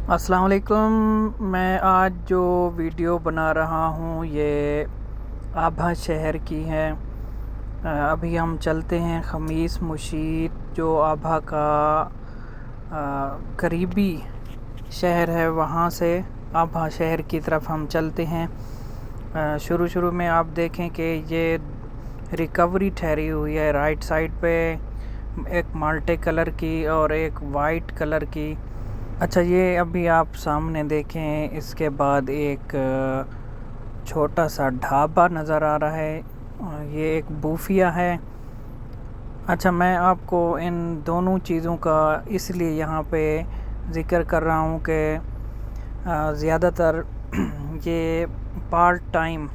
السلام علیکم۔ میں آج جو ویڈیو بنا رہا ہوں یہ آبھا شہر کی ہے۔ ابھی ہم چلتے ہیں خمیس مشیط جو آبھا کا قریبی شہر ہے، وہاں سے آبھا شہر کی طرف ہم چلتے ہیں۔ شروع میں آپ دیکھیں کہ یہ ریکوری ٹھہری ہوئی ہے، رائٹ سائڈ پہ ایک مالٹے کلر کی اور ایک وائٹ کلر کی۔ اچھا، یہ ابھی آپ سامنے دیکھیں، اس کے بعد ایک چھوٹا سا ڈھابا نظر آ رہا ہے، یہ ایک بوفیا ہے۔ اچھا، میں آپ کو ان دونوں چیزوں کا اس لیے یہاں پہ ذکر کر رہا ہوں کہ زیادہ تر یہ پارٹ ٹائم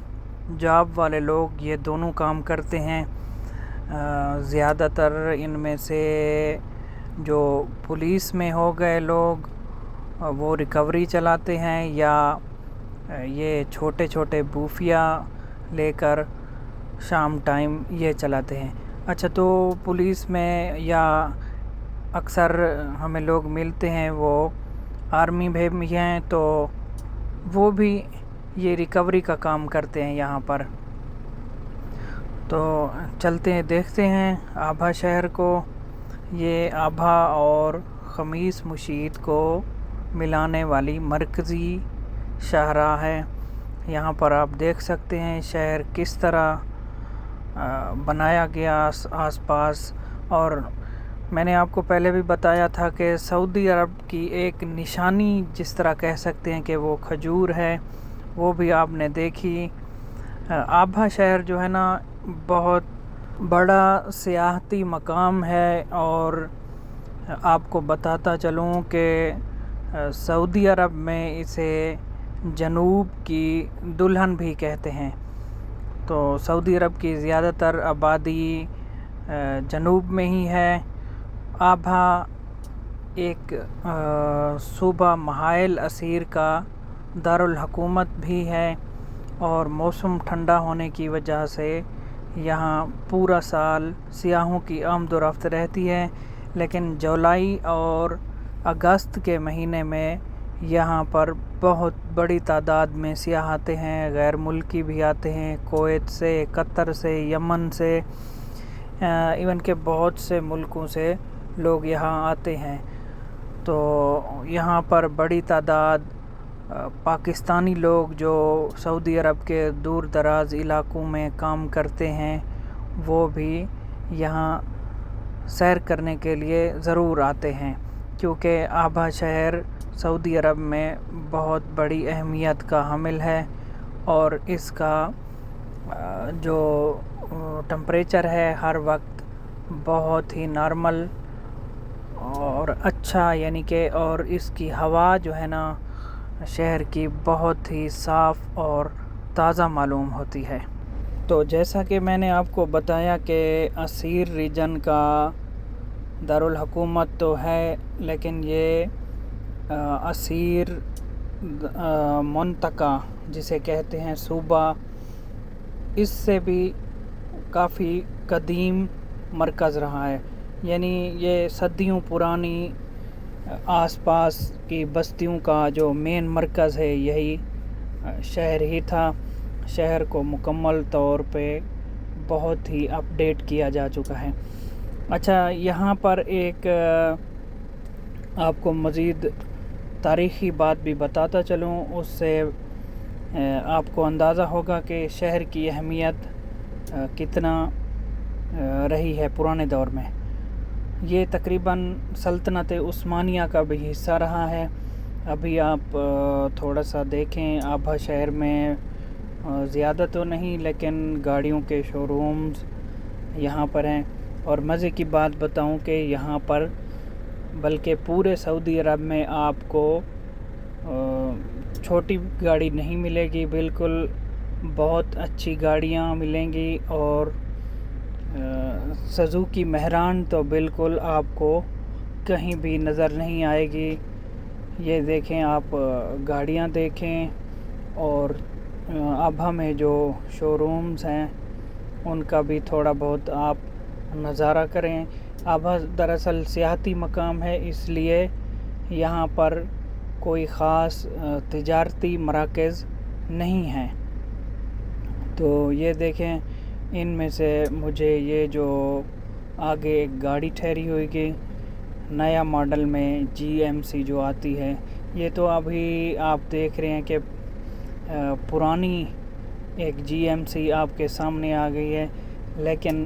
جاب والے لوگ یہ دونوں کام کرتے ہیں۔ زیادہ تر ان میں سے جو پولیس میں ہو گئے لوگ وہ ریکوری چلاتے ہیں، یا یہ چھوٹے چھوٹے بوفیا لے کر شام ٹائم یہ چلاتے ہیں۔ اچھا، تو پولیس میں یا اکثر ہمیں لوگ ملتے ہیں وہ آرمی بھی ہیں، تو وہ بھی یہ ریکوری کا کام کرتے ہیں یہاں پر۔ تو چلتے ہیں، دیکھتے ہیں آبھا شہر کو۔ یہ آبھا اور خمیس مشیط کو ملانے والی مرکزی شاہراہ ہے۔ یہاں پر آپ دیکھ سکتے ہیں شہر کس طرح بنایا گیا آس پاس۔ اور میں نے آپ کو پہلے بھی بتایا تھا کہ سعودی عرب کی ایک نشانی جس طرح کہہ سکتے ہیں کہ وہ کھجور ہے، وہ بھی آپ نے دیکھی۔ آبھا شہر جو ہے نا بہت بڑا سیاحتی مقام ہے، اور آپ کو بتاتا چلوں کہ سعودی عرب میں اسے جنوب کی دلہن بھی کہتے ہیں۔ تو سعودی عرب کی زیادہ تر آبادی جنوب میں ہی ہے۔ آبھا ایک صوبہ محائل اثیر کا دارالحکومت بھی ہے، اور موسم ٹھنڈا ہونے کی وجہ سے یہاں پورا سال سیاحوں کی آمد و رفت رہتی ہے، لیکن جولائی اور اگست کے مہینے میں یہاں پر بہت بڑی تعداد میں سیاح آتے ہیں، غیر ملکی بھی آتے ہیں، کویت سے، قطر سے، یمن سے، ایون کہ بہت سے ملکوں سے لوگ یہاں آتے ہیں۔ تو یہاں پر بڑی تعداد پاکستانی لوگ جو سعودی عرب کے دور دراز علاقوں میں کام کرتے ہیں وہ بھی یہاں سیر کرنے کے لیے ضرور آتے ہیں، کیونکہ آبھا شہر سعودی عرب میں بہت بڑی اہمیت کا حامل ہے، اور اس کا جو ٹمپریچر ہے ہر وقت بہت ہی نارمل اور اچھا، یعنی کہ اور اس کی ہوا جو ہے نا شہر کی بہت ہی صاف اور تازہ معلوم ہوتی ہے۔ تو جیسا کہ میں نے آپ کو بتایا کہ اثیر ریجن کا دارالحکومت تو ہے، لیکن یہ اثیر منطقہ جسے کہتے ہیں صوبہ، اس سے بھی کافی قدیم مرکز رہا ہے، یعنی یہ صدیوں پرانی آس پاس کی بستیوں کا جو مین مرکز ہے یہی شہر ہی تھا۔ شہر کو مکمل طور پہ بہت ہی اپ ڈیٹ کیا جا چکا ہے۔ اچھا، یہاں پر ایک آپ کو مزید تاریخی بات بھی بتاتا چلوں، اس سے آپ کو اندازہ ہوگا کہ شہر کی اہمیت کتنا رہی ہے پرانے دور میں۔ یہ تقریباً سلطنت عثمانیہ کا بھی حصہ رہا ہے۔ ابھی آپ تھوڑا سا دیکھیں، آبھا شہر میں زیادہ تو نہیں لیکن گاڑیوں کے شو رومز یہاں پر ہیں، اور مزے کی بات بتاؤں کہ یہاں پر بلکہ پورے سعودی عرب میں آپ کو چھوٹی گاڑی نہیں ملے گی، بالکل بہت اچھی گاڑیاں ملیں گی، اور سوزوکی مہران تو بالکل آپ کو کہیں بھی نظر نہیں آئے گی۔ یہ دیکھیں، آپ گاڑیاں دیکھیں، اور آبھا میں جو شو رومز ہیں ان کا بھی تھوڑا بہت آپ نظارہ کریں۔ آبھا دراصل سیاحتی مقام ہے، اس لیے یہاں پر کوئی خاص تجارتی مراکز نہیں ہیں۔ تو یہ دیکھیں، ان میں سے مجھے یہ جو آگے ایک گاڑی ٹھہری ہوئی گی نیا ماڈل میں GMC جو آتی ہے، یہ تو ابھی آپ دیکھ رہے ہیں کہ پرانی ایک GMC آپ کے سامنے آ گئی ہے، لیکن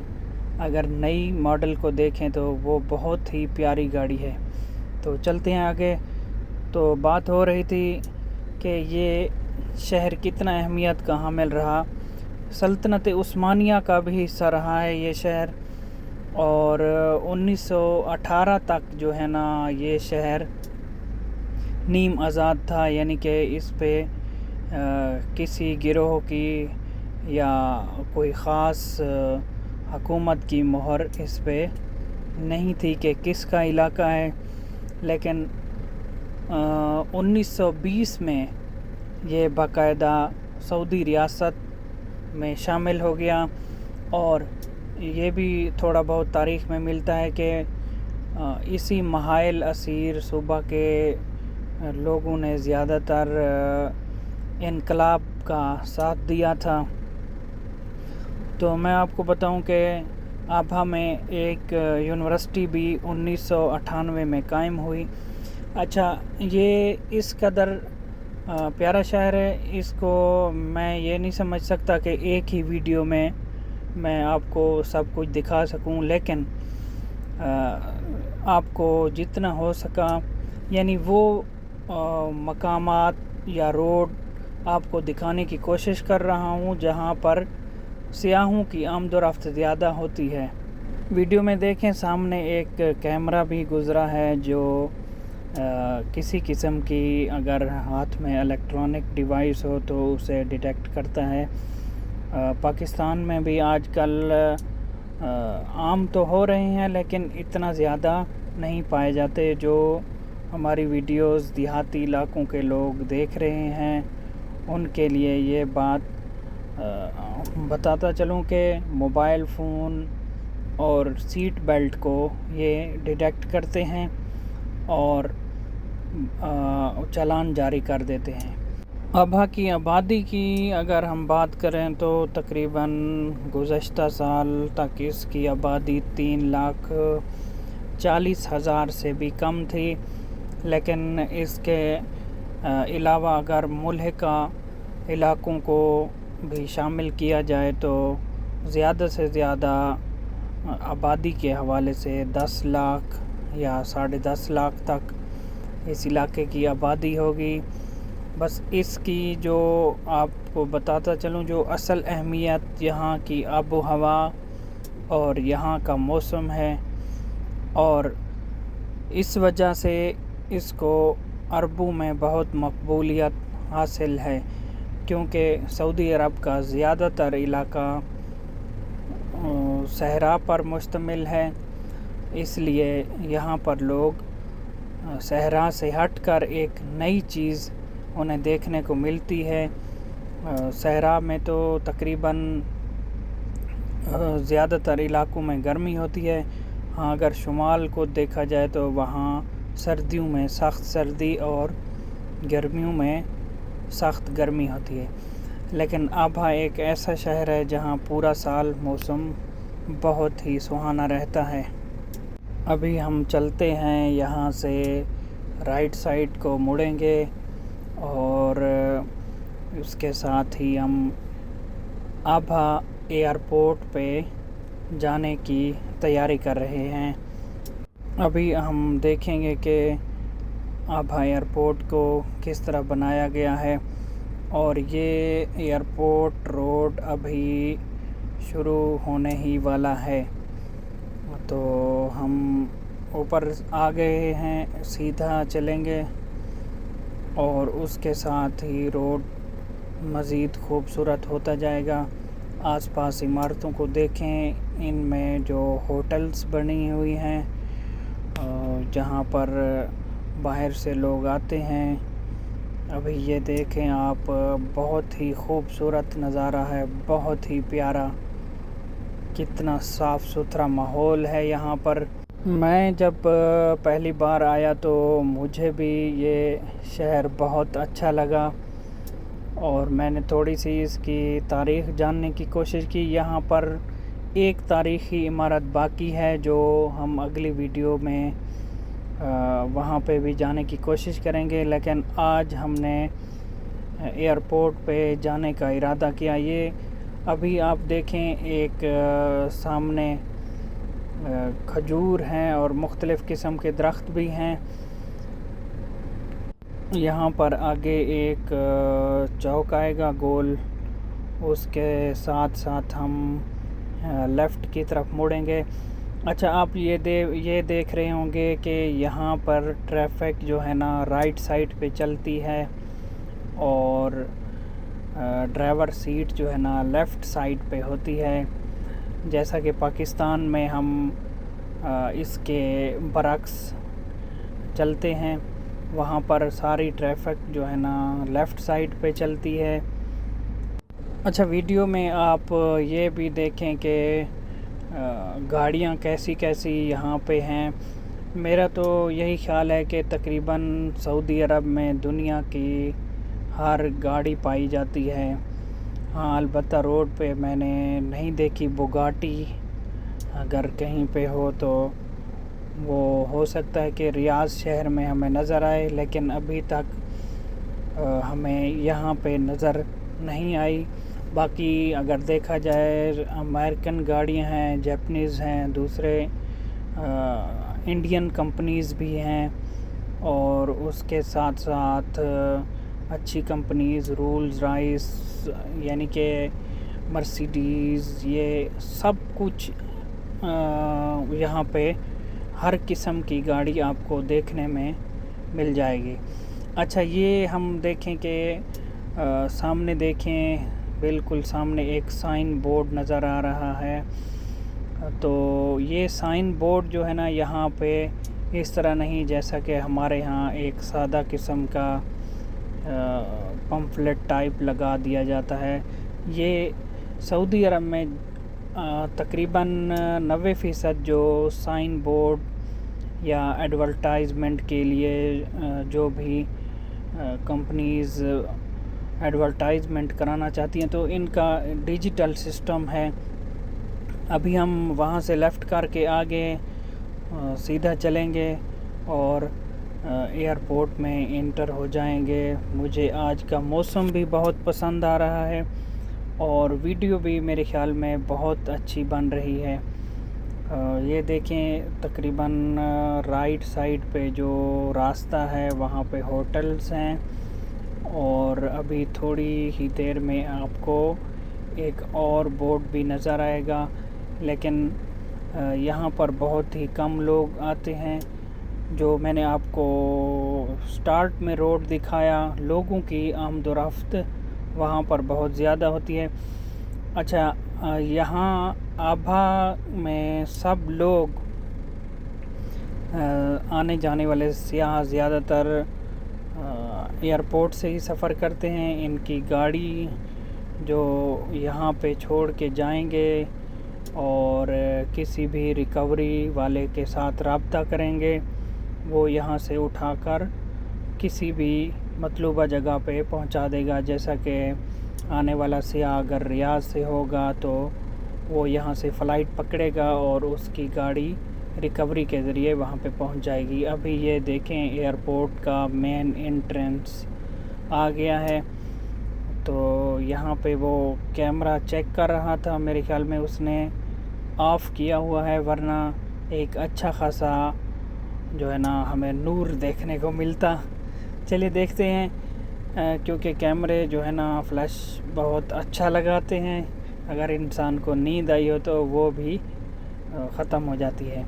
اگر نئی ماڈل کو دیکھیں تو وہ بہت ہی پیاری گاڑی ہے۔ تو چلتے ہیں آگے۔ تو بات ہو رہی تھی کہ یہ شہر کتنا اہمیت کا حامل رہا۔ سلطنت عثمانیہ کا بھی حصہ رہا ہے یہ شہر، اور 1918 تک جو ہے نا یہ شہر نیم آزاد تھا، یعنی کہ اس پہ کسی گروہ کی یا کوئی خاص حکومت کی مہر اس پہ نہیں تھی کہ کس کا علاقہ ہے۔ لیکن 1920 میں یہ باقاعدہ سعودی ریاست میں شامل ہو گیا، اور یہ بھی تھوڑا بہت تاریخ میں ملتا ہے کہ اسی محائل اسیر صوبہ کے لوگوں نے زیادہ تر انقلاب کا ساتھ دیا تھا۔ تو میں آپ کو بتاؤں کہ آبھا میں ایک یونیورسٹی بھی 1998 میں قائم ہوئی۔ اچھا، یہ اس قدر پیارا شہر ہے، اس کو میں یہ نہیں سمجھ سکتا کہ ایک ہی ویڈیو میں آپ کو سب کچھ دکھا سکوں، لیکن آپ کو جتنا ہو سکا یعنی وہ مقامات یا روڈ آپ کو دکھانے کی کوشش کر رہا ہوں جہاں پر سیاحوں کی آمد و رفت زیادہ ہوتی ہے۔ ویڈیو میں دیکھیں سامنے ایک کیمرہ بھی گزرا ہے جو کسی قسم کی اگر ہاتھ میں الیکٹرانک ڈیوائس ہو تو اسے ڈیٹیکٹ کرتا ہے۔ پاکستان میں بھی آج کل عام تو ہو رہے ہیں لیکن اتنا زیادہ نہیں پائے جاتے۔ جو ہماری ویڈیوز دیہاتی علاقوں کے لوگ دیکھ رہے ہیں ان کے لیے یہ بات بتاتا چلوں کہ موبائل فون اور سیٹ بیلٹ کو یہ ڈیٹیکٹ کرتے ہیں اور چالان جاری کر دیتے ہیں۔ ابھا کی آبادی کی اگر ہم بات کریں تو تقریباً گزشتہ سال تک اس کی آبادی 3,40,000 سے بھی کم تھی، لیکن اس کے علاوہ اگر ملحقہ علاقوں کو بھی شامل کیا جائے تو زیادہ سے زیادہ آبادی کے حوالے سے 10 لاکھ یا 10.5 لاکھ تک اس علاقے کی آبادی ہوگی۔ بس اس کی جو آپ کو بتاتا چلوں جو اصل اہمیت یہاں کی آب و ہوا اور یہاں کا موسم ہے، اور اس وجہ سے اس کو عربوں میں بہت مقبولیت حاصل ہے، کیونکہ سعودی عرب کا زیادہ تر علاقہ صحرا پر مشتمل ہے، اس لیے یہاں پر لوگ صحرا سے ہٹ کر ایک نئی چیز انہیں دیکھنے کو ملتی ہے۔ صحرا میں تو تقریباً زیادہ تر علاقوں میں گرمی ہوتی ہے، ہاں اگر شمال کو دیکھا جائے تو وہاں سردیوں میں سخت سردی اور گرمیوں میں سخت گرمی ہوتی ہے، لیکن ابھا ایک ایسا شہر ہے جہاں پورا سال موسم بہت ہی سہانا رہتا ہے۔ ابھی ہم چلتے ہیں یہاں سے رائٹ سائڈ کو مڑیں گے اور اس کے ساتھ ہی ہم ابھا ایئرپورٹ پہ جانے کی تیاری کر رہے ہیں۔ ابھی ہم دیکھیں گے کہ ابھا ایئرپورٹ کو کس طرح بنایا گیا ہے، اور یہ ایئرپورٹ روڈ ابھی شروع ہونے ہی والا ہے۔ تو ہم اوپر آ گئے ہیں، سیدھا چلیں گے اور اس کے ساتھ ہی روڈ مزید خوبصورت ہوتا جائے گا۔ آس پاس عمارتوں کو دیکھیں، ان میں جو ہوٹلز بنی ہوئی ہیں جہاں پر باہر سے لوگ آتے ہیں۔ ابھی یہ دیکھیں آپ، بہت ہی خوبصورت نظارہ ہے، بہت ہی پیارا، کتنا صاف ستھرا ماحول ہے یہاں پر۔ میں جب پہلی بار آیا تو مجھے بھی یہ شہر بہت اچھا لگا، اور میں نے تھوڑی سی اس کی تاریخ جاننے کی کوشش کی۔ یہاں پر ایک تاریخی عمارت باقی ہے جو ہم اگلی ویڈیو میں وہاں پہ بھی جانے کی کوشش کریں گے، لیکن آج ہم نے ایئرپورٹ پہ جانے کا ارادہ کیا۔ یہ ابھی آپ دیکھیں ایک سامنے کھجور ہیں اور مختلف قسم کے درخت بھی ہیں۔ یہاں پر آگے ایک چوک آئے گا گول، اس کے ساتھ ساتھ ہم لیفٹ کی طرف مڑیں گے۔ اچھا، آپ یہ دیکھ رہے ہوں گے کہ یہاں پر ٹریفک جو ہے نا رائٹ سائڈ پہ چلتی ہے، اور ڈرائیور سیٹ جو ہے نا لیفٹ سائڈ پہ ہوتی ہے، جیسا کہ پاکستان میں ہم اس کے برعکس چلتے ہیں۔ وہاں پر ساری ٹریفک جو ہے نا لیفٹ سائڈ پہ چلتی ہے۔ اچھا، ویڈیو میں آپ یہ بھی دیکھیں کہ گاڑیاں کیسی کیسی یہاں پہ ہیں۔ میرا تو یہی خیال ہے کہ تقریباً سعودی عرب میں دنیا کی ہر گاڑی پائی جاتی ہے۔ ہاں، البتہ روڈ پہ میں نے نہیں دیکھی بوگاٹی، اگر کہیں پہ ہو تو وہ ہو سکتا ہے کہ ریاض شہر میں ہمیں نظر آئے، لیکن ابھی تک ہمیں یہاں پہ نظر نہیں آئی۔ باقی اگر دیکھا جائے امریکن گاڑیاں ہیں، جیپنیز ہیں، دوسرے انڈین کمپنیز بھی ہیں، اور اس کے ساتھ ساتھ اچھی کمپنیز رولز رائس یعنی کہ مرسیڈیز، یہ سب کچھ یہاں پہ ہر قسم کی گاڑی آپ کو دیکھنے میں مل جائے گی۔ اچھا، یہ ہم دیکھیں کہ سامنے دیکھیں، بالکل سامنے ایک سائن بورڈ نظر آ رہا ہے۔ تو یہ سائن بورڈ جو ہے نا یہاں پہ اس طرح نہیں جیسا کہ ہمارے ہاں ایک سادہ قسم کا پمفلٹ ٹائپ لگا دیا جاتا ہے۔ یہ سعودی عرب میں تقریباً 90% جو سائن بورڈ یا ایڈورٹائزمنٹ کے لیے جو بھی کمپنیز ایڈورٹائزمنٹ کرانا چاہتی ہیں تو ان کا ڈیجیٹل سسٹم ہے۔ ابھی ہم وہاں سے لیفٹ کر کے آگے سیدھا چلیں گے اور ایئرپورٹ میں انٹر ہو جائیں گے۔ مجھے آج کا موسم بھی بہت پسند آ رہا ہے، اور ویڈیو بھی میرے خیال میں بہت اچھی بن رہی ہے۔ یہ دیکھیں تقریباً رائٹ سائڈ پہ جو راستہ ہے وہاں پہ ہوٹلز ہیں، اور ابھی تھوڑی ہی دیر میں آپ کو ایک اور بورڈ بھی نظر آئے گا، لیکن یہاں پر بہت ہی کم لوگ آتے ہیں۔ جو میں نے آپ کو سٹارٹ میں روڈ دکھایا، لوگوں کی آمد و رفت وہاں پر بہت زیادہ ہوتی ہے۔ اچھا، یہاں آبھا میں سب لوگ آنے جانے والے سیاح زیادہ تر ایئرپورٹ سے ہی سفر کرتے ہیں۔ ان کی گاڑی جو یہاں پہ چھوڑ کے جائیں گے اور کسی بھی ریکوری والے کے ساتھ رابطہ کریں گے، وہ یہاں سے اٹھا کر کسی بھی مطلوبہ جگہ پہ پہنچا دے گا۔ جیسا کہ آنے والا سیاح اگر ریاض سے ہوگا تو وہ یہاں سے فلائٹ پکڑے گا اور اس کی گاڑی ریکوری کے ذریعے وہاں پہ پہنچ جائے گی۔ ابھی یہ دیکھیں ایئرپورٹ کا مین انٹرنس آ گیا ہے، تو یہاں پہ وہ کیمرہ چیک کر رہا تھا، میرے خیال میں اس نے آف کیا ہوا ہے، ورنہ ایک اچھا خاصا جو ہے نا ہمیں نور دیکھنے کو ملتا۔ چلیے دیکھتے ہیں، کیونکہ کیمرے جو ہے نا فلیش بہت اچھا لگاتے ہیں، اگر انسان کو نیند آئی ہو تو وہ بھی ختم ہو جاتی ہے۔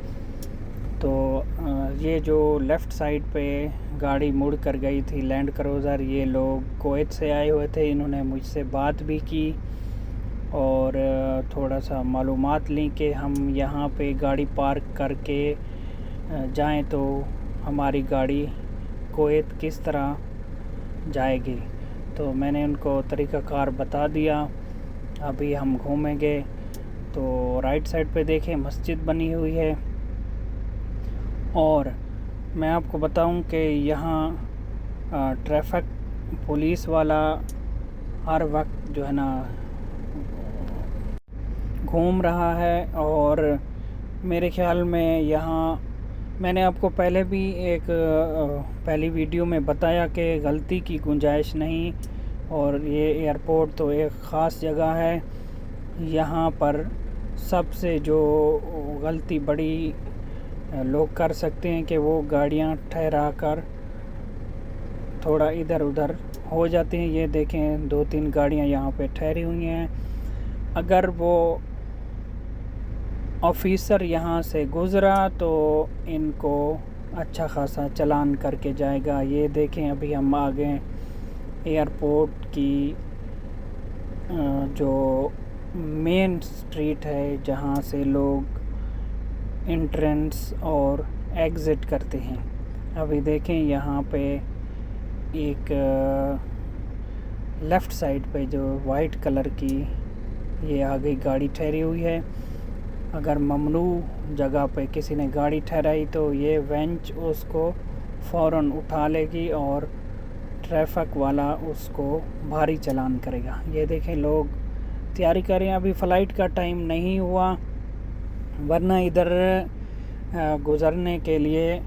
تو یہ جو لیفٹ سائڈ پہ گاڑی مڑ کر گئی تھی لینڈ کروزر، یہ لوگ کویت سے آئے ہوئے تھے، انہوں نے مجھ سے بات بھی کی اور تھوڑا سا معلومات لیں کہ ہم یہاں پہ گاڑی پارک کر کے جائیں تو ہماری گاڑی کویت کس طرح جائے گی۔ تو میں نے ان کو طریقہ کار بتا دیا۔ ابھی ہم گھومیں گے، تو رائٹ سائڈ پہ دیکھیں مسجد بنی ہوئی ہے، اور میں آپ کو بتاؤں کہ یہاں ٹریفک پولیس والا ہر وقت جو ہے نا گھوم رہا ہے، اور میرے خیال میں یہاں میں نے آپ کو پہلے بھی ایک پہلی ویڈیو میں بتایا کہ غلطی کی گنجائش نہیں، اور یہ ایئرپورٹ تو ایک خاص جگہ ہے۔ یہاں پر سب سے جو غلطی بڑی لوگ کر سکتے ہیں کہ وہ گاڑیاں ٹھہرا کر تھوڑا ادھر ادھر ہو جاتے ہیں۔ یہ دیکھیں 2-3 گاڑیاں یہاں پہ ٹھہری ہوئی ہیں۔ اگر وہ آفیسر یہاں سے گزرا تو ان کو اچھا خاصا چلان کر کے جائے گا۔ یہ دیکھیں ابھی ہم آگے ایئرپورٹ کی جو مین سٹریٹ ہے جہاں سے لوگ انٹرنس اور ایگزٹ کرتے ہیں۔ ابھی دیکھیں یہاں پہ ایک لیفٹ سائڈ پہ جو وائٹ کلر کی یہ آگئی گاڑی ٹھہری ہوئی ہے۔ اگر ممنوع جگہ پہ کسی نے گاڑی ٹھہرائی تو یہ وینچ اس کو فوراً اٹھا لے گی اور ٹریفک والا اس کو بھاری چلان کرے گا۔ یہ دیکھیں لوگ تیاری کر رہے ہیں، ابھی فلائٹ کا ٹائم نہیں ہوا، ورنہ ادھر گزرنے کے لیے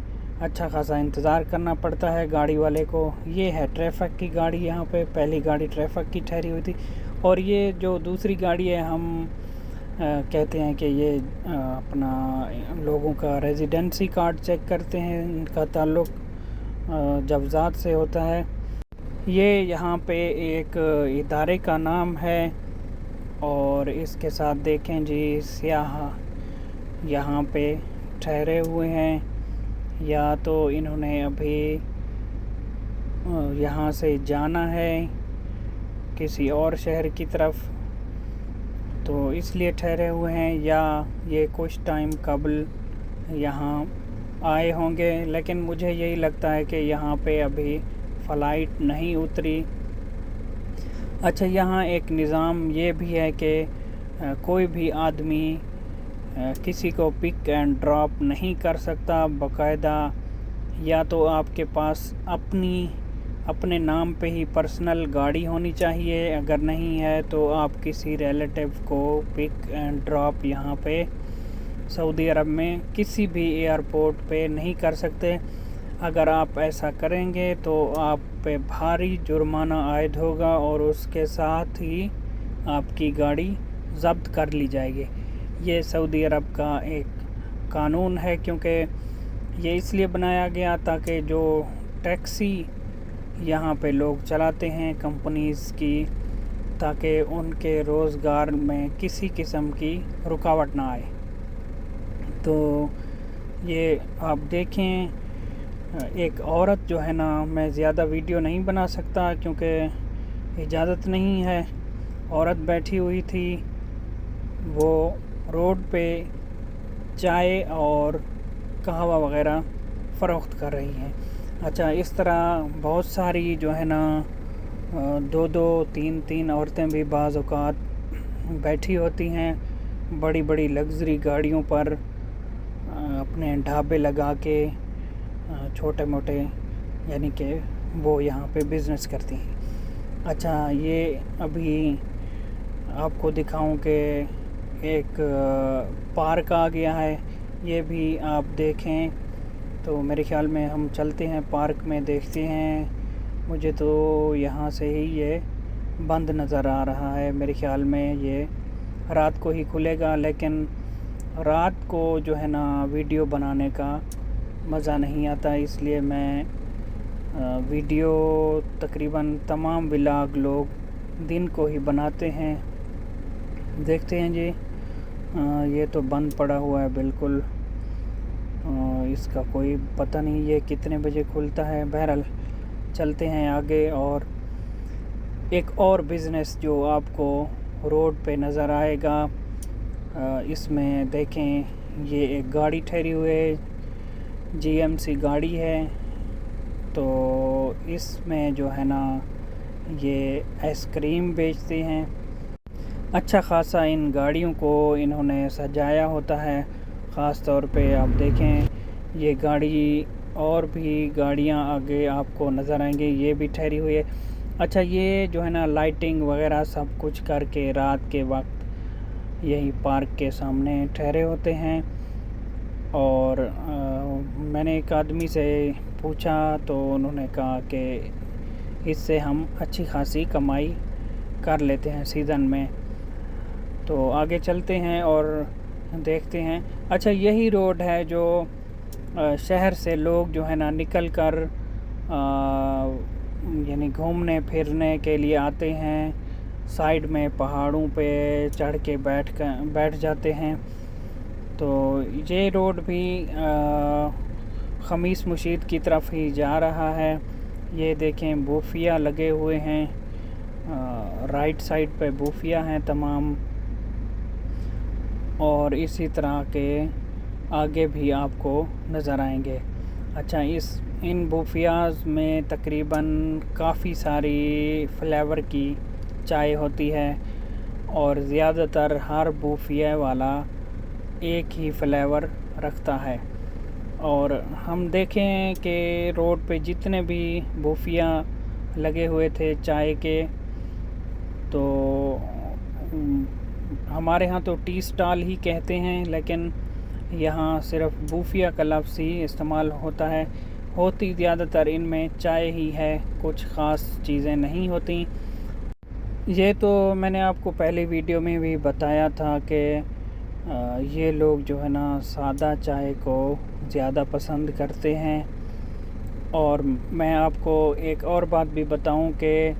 اچھا خاصا انتظار کرنا پڑتا ہے گاڑی والے کو۔ یہ ہے ٹریفک کی گاڑی، یہاں پہ پہلی گاڑی ٹریفک کی ٹھہری ہوئی تھی، اور یہ جو دوسری گاڑی ہے ہم کہتے ہیں کہ یہ اپنا لوگوں کا ریزیڈنسی کارڈ چیک کرتے ہیں، ان کا تعلق جوزات سے ہوتا ہے۔ یہ یہاں پہ ایک ادارے کا نام ہے، اور اس کے ساتھ دیکھیں جی سیاح یہاں پہ ٹھہرے ہوئے ہیں، یا تو انہوں نے ابھی یہاں سے جانا ہے کسی اور شہر کی طرف تو اس لیے ٹھہرے ہوئے ہیں، یا یہ کچھ ٹائم قبل یہاں آئے ہوں گے، لیکن مجھے یہی لگتا ہے کہ یہاں پہ ابھی فلائٹ نہیں اتری۔ اچھا، یہاں ایک نظام یہ بھی ہے کہ کوئی بھی آدمی کسی کو پک اینڈ ڈراپ نہیں کر سکتا، باقاعدہ یا تو آپ کے پاس اپنے نام پہ ہی پرسنل گاڑی ہونی چاہیے، اگر نہیں ہے تو آپ کسی ریلیٹیو کو پک اینڈ ڈراپ یہاں پہ سعودی عرب میں کسی بھی ایئرپورٹ پہ نہیں کر سکتے۔ اگر آپ ایسا کریں گے تو آپ پہ بھاری جرمانہ عائد ہوگا، اور اس کے ساتھ ہی آپ کی گاڑی ضبط کر لی جائے گی۔ یہ سعودی عرب کا ایک قانون ہے، کیونکہ یہ اس لیے بنایا گیا تاکہ جو ٹیکسی یہاں پہ لوگ چلاتے ہیں کمپنیز کی، تاکہ ان کے روزگار میں کسی قسم کی رکاوٹ نہ آئے۔ تو یہ آپ دیکھیں ایک عورت جو ہے نا، میں زیادہ ویڈیو نہیں بنا سکتا کیونکہ اجازت نہیں ہے، عورت بیٹھی ہوئی تھی، وہ روڈ پہ چائے اور قہوہ وغیرہ فروخت کر رہی ہیں۔ اچھا، اس طرح بہت ساری جو ہے نا 2-3 عورتیں بھی بعض اوقات بیٹھی ہوتی ہیں بڑی بڑی لگژری گاڑیوں پر، اپنے ڈھابے لگا کے چھوٹے موٹے، یعنی کہ وہ یہاں پہ بزنس کرتی ہیں۔ اچھا، یہ ابھی آپ کو دکھاؤں کہ ایک پارک آ گیا ہے، یہ بھی آپ دیکھیں تو میرے خیال میں ہم چلتے ہیں پارک میں، دیکھتے ہیں۔ مجھے تو یہاں سے ہی یہ بند نظر آ رہا ہے، میرے خیال میں یہ رات کو ہی کھلے گا، لیکن رات کو جو ہے نا ویڈیو بنانے کا مزہ نہیں آتا، اس لیے میں ویڈیو تقریباً تمام ولاگ لوگ دن کو ہی بناتے ہیں۔ دیکھتے ہیں جی، یہ تو بند پڑا ہوا ہے بالکل، اس کا کوئی پتہ نہیں یہ کتنے بجے کھلتا ہے۔ بہرحال چلتے ہیں آگے، اور ایک اور بزنس جو آپ کو روڈ پہ نظر آئے گا، اس میں دیکھیں یہ ایک گاڑی ٹھہری ہوئی ہے، GMC گاڑی ہے، تو اس میں جو ہے نا یہ آئس کریم بیچتے ہیں۔ اچھا خاصا ان گاڑیوں کو انہوں نے سجایا ہوتا ہے، خاص طور پہ آپ دیکھیں یہ گاڑی اور بھی گاڑیاں آگے آپ کو نظر آئیں گے، یہ بھی ٹھہری ہوئی ہے۔ اچھا، یہ جو ہے نا لائٹنگ وغیرہ سب کچھ کر کے رات کے وقت یہی پارک کے سامنے ٹھہرے ہوتے ہیں۔ اور میں نے ایک آدمی سے پوچھا تو انہوں نے کہا کہ اس سے ہم اچھی خاصی کمائی کر لیتے ہیں سیزن میں۔ تو آگے چلتے ہیں اور دیکھتے ہیں۔ اچھا، یہی روڈ ہے جو شہر سے لوگ جو ہے نا نکل کر یعنی گھومنے پھرنے کے لیے آتے ہیں، سائیڈ میں پہاڑوں پہ چڑھ کے بیٹھ جاتے ہیں۔ تو یہ روڈ بھی خمیس مشید کی طرف ہی جا رہا ہے۔ یہ دیکھیں بوفیا لگے ہوئے ہیں، رائٹ سائڈ پہ بوفیا ہیں تمام، اور اسی طرح کے آگے بھی آپ کو نظر آئیں گے۔ اچھا، ان بوفیاز میں تقریباً کافی ساری فلیور کی چائے ہوتی ہے، اور زیادہ تر ہر بوفیا والا ایک ہی فلیور رکھتا ہے۔ اور ہم دیکھیں کہ روڈ پہ جتنے بھی بوفیا لگے ہوئے تھے چائے کے، تو ہمارے ہاں تو ٹی سٹال ہی کہتے ہیں، لیکن یہاں صرف بوفیا کا لفظ ہی استعمال ہوتا ہے۔ ہوتی زیادہ تر ان میں چائے ہی ہے، کچھ خاص چیزیں نہیں ہوتی۔ یہ تو میں نے آپ کو پہلی ویڈیو میں بھی بتایا تھا کہ یہ لوگ جو ہے نا سادہ چائے کو زیادہ پسند کرتے ہیں۔ اور میں آپ کو ایک اور بات بھی بتاؤں کہ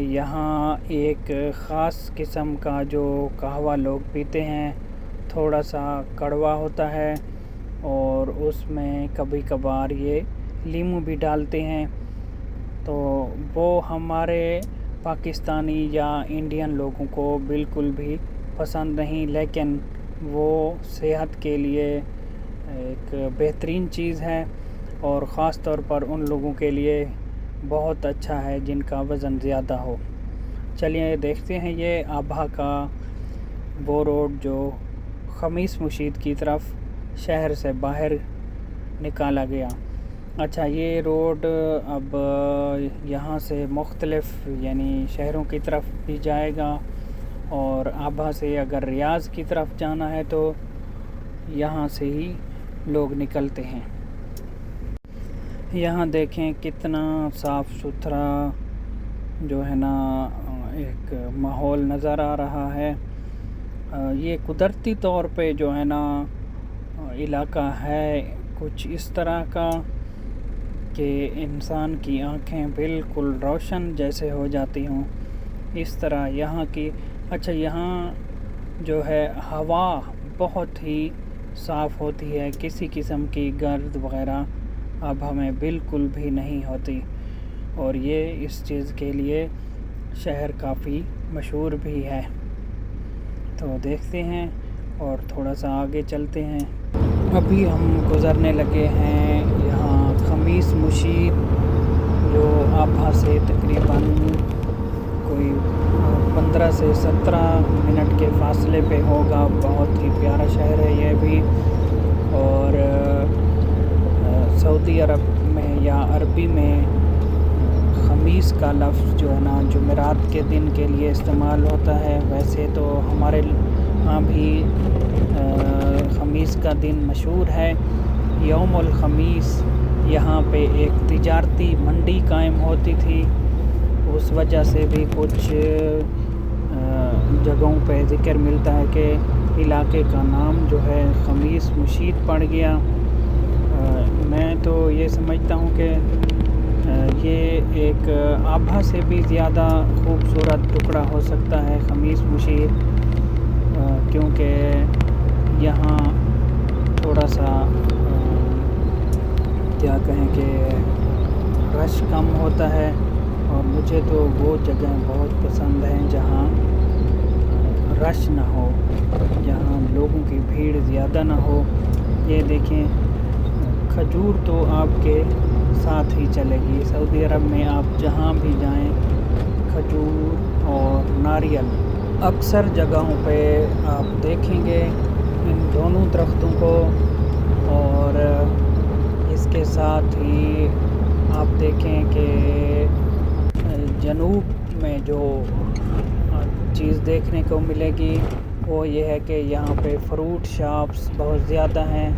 یہاں ایک خاص قسم کا جو قہوہ لوگ پیتے ہیں، تھوڑا سا کڑوا ہوتا ہے، اور اس میں کبھی کبھار یہ لیموں بھی ڈالتے ہیں۔ تو وہ ہمارے پاکستانی یا انڈین لوگوں کو بالکل بھی پسند نہیں، لیکن وہ صحت کے لیے ایک بہترین چیز ہے، اور خاص طور پر ان لوگوں کے لیے بہت اچھا ہے جن کا وزن زیادہ ہو۔ چلیے دیکھتے ہیں یہ آبھا کا وہ روڈ جو خمیس مشید کی طرف شہر سے باہر نکالا گیا۔ اچھا، یہ روڈ اب یہاں سے مختلف یعنی شہروں کی طرف بھی جائے گا، اور آبھا سے اگر ریاض کی طرف جانا ہے تو یہاں سے ہی لوگ نکلتے ہیں۔ یہاں دیکھیں کتنا صاف ستھرا جو ہے نا ایک ماحول نظر آ رہا ہے۔ یہ قدرتی طور پہ جو ہے نا علاقہ ہے کچھ اس طرح کا کہ انسان کی آنکھیں بالکل روشن جیسے ہو جاتی ہوں، اس طرح یہاں کی۔ اچھا، یہاں جو ہے ہوا بہت ہی صاف ہوتی ہے، کسی قسم کی گرد وغیرہ اب ہمیں بالکل بھی نہیں ہوتی، اور یہ اس چیز کے لیے شہر کافی مشہور بھی ہے۔ تو دیکھتے ہیں اور تھوڑا سا آگے چلتے ہیں۔ ابھی ہم گزرنے لگے ہیں یہاں خمیس مشید، جو آبھا سے تقریباً کوئی 15 سے 17 منٹ کے فاصلے پہ ہوگا۔ بہت ہی پیارا شہر ہے یہ بھی، اور سعودی عرب میں یا عربی میں خمیس کا لفظ جو ہے نا جمعرات کے دن کے لیے استعمال ہوتا ہے۔ ویسے تو ہمارے ہاں بھی خمیس کا دن مشہور ہے، یوم الخمیس۔ یہاں پہ ایک تجارتی منڈی قائم ہوتی تھی، اس وجہ سے بھی کچھ جگہوں پہ ذکر ملتا ہے کہ علاقے کا نام جو ہے خمیس مشید پڑ گیا۔ میں تو یہ سمجھتا ہوں کہ یہ ایک آبھا سے بھی زیادہ خوبصورت ٹکڑا ہو سکتا ہے خمیس مشید، کیونکہ یہاں تھوڑا سا کیا کہیں کہ رش کم ہوتا ہے، اور مجھے تو وہ جگہ بہت پسند ہیں جہاں رش نہ ہو، جہاں لوگوں کی بھیڑ زیادہ نہ ہو۔ یہ دیکھیں کھجور تو آپ کے ساتھ ہی چلے گی، سعودی عرب میں آپ جہاں بھی جائیں کھجور اور ناریل اکثر جگہوں پہ آپ دیکھیں گے۔ ان دونوں درختوں کو اور اس کے ساتھ ہی آپ دیکھیں کہ جنوب میں جو چیز دیکھنے کو ملے گی وہ یہ ہے کہ یہاں پہ فروٹ شاپس بہت زیادہ ہیں.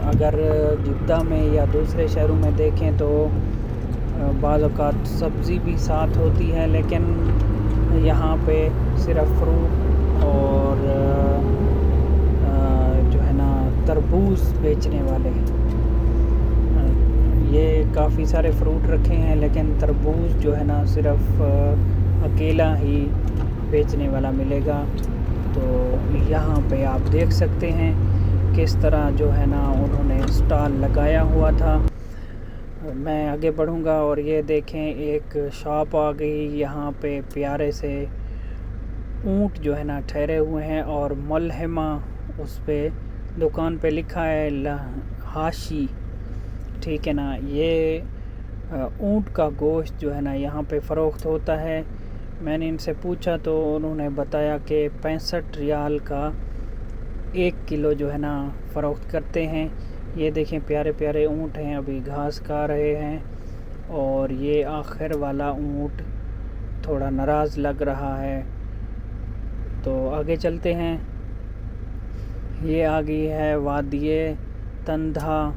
اگر جدہ میں یا دوسرے شہروں میں دیکھیں تو بعض اوقات سبزی بھی ساتھ ہوتی ہے، لیکن یہاں پہ صرف فروٹ اور جو ہے نا تربوز بیچنے والے، یہ کافی سارے فروٹ رکھے ہیں لیکن تربوز جو ہے نا صرف اکیلا ہی بیچنے والا ملے گا. تو یہاں پہ آپ دیکھ سکتے ہیں کس طرح جو ہے نا انہوں نے اسٹال لگایا ہوا تھا. میں آگے بڑھوں گا اور یہ دیکھیں ایک شاپ آ گئی. یہاں پہ پیارے سے اونٹ جو ہے نا ٹھہرے ہوئے ہیں اور ملحمہ اس پہ دکان پہ لکھا ہے ہاشی، ٹھیک ہے نا. یہ اونٹ کا گوشت جو ہے نا یہاں پہ فروخت ہوتا ہے. میں نے ان سے پوچھا تو انہوں نے بتایا کہ 65 ریال کا 1 کلو جو ہے نا فروخت کرتے ہیں. یہ دیکھیں پیارے پیارے اونٹ ہیں، ابھی گھاس کھا رہے ہیں. اور یہ آخر والا اونٹ تھوڑا ناراض لگ رہا ہے. تو آگے چلتے ہیں. یہ آ گئی ہے وادی تندھا،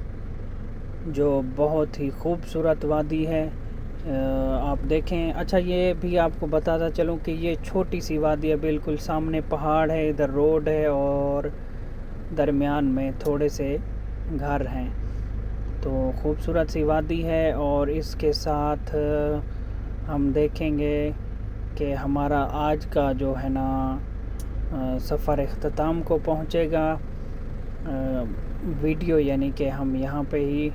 جو بہت ہی خوبصورت وادی ہے. آپ دیکھیں. اچھا یہ بھی آپ کو بتاتا چلوں کہ یہ چھوٹی سی وادی ہے، بالکل سامنے پہاڑ ہے، ادھر روڈ ہے اور درمیان میں تھوڑے سے گھر ہیں. تو خوبصورت سی وادی ہے. اور اس کے ساتھ ہم دیکھیں گے کہ ہمارا آج کا جو ہے نا سفر اختتام کو پہنچے گا. ویڈیو یعنی کہ ہم یہاں پہ ہی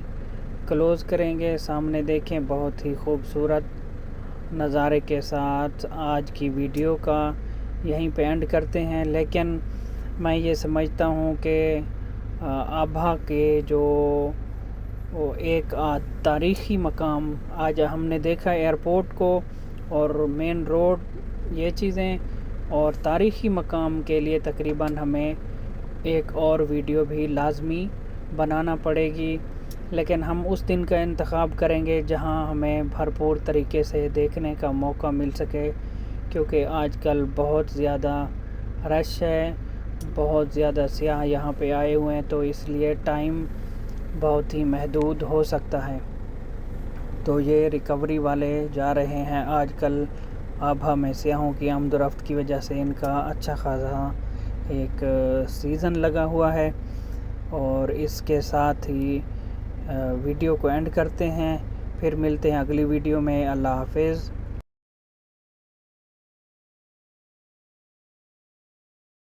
کلوز کریں گے. سامنے دیکھیں بہت ہی خوبصورت نظارے کے ساتھ آج کی ویڈیو کا یہیں پہ اینڈ کرتے ہیں. لیکن میں یہ سمجھتا ہوں کہ آبھا کے جو ایک تاریخی مقام آج ہم نے دیکھا ایئرپورٹ کو اور مین روڈ، یہ چیزیں، اور تاریخی مقام کے لیے تقریباً ہمیں ایک اور ویڈیو بھی لازمی بنانا پڑے گی. لیکن ہم اس دن کا انتخاب کریں گے جہاں ہمیں بھرپور طریقے سے دیکھنے کا موقع مل سکے، کیونکہ آج کل بہت زیادہ رش ہے، بہت زیادہ سیاح یہاں پہ آئے ہوئے ہیں، تو اس لیے ٹائم بہت ہی محدود ہو سکتا ہے. تو یہ ریکوری والے جا رہے ہیں. آج کل آبھا میں سیاحوں کی آمد و رفت کی وجہ سے ان کا اچھا خاصا ایک سیزن لگا ہوا ہے. اور اس کے ساتھ ہی ویڈیو کو اینڈ کرتے ہیں. پھر ملتے ہیں اگلی ویڈیو میں. اللہ حافظ.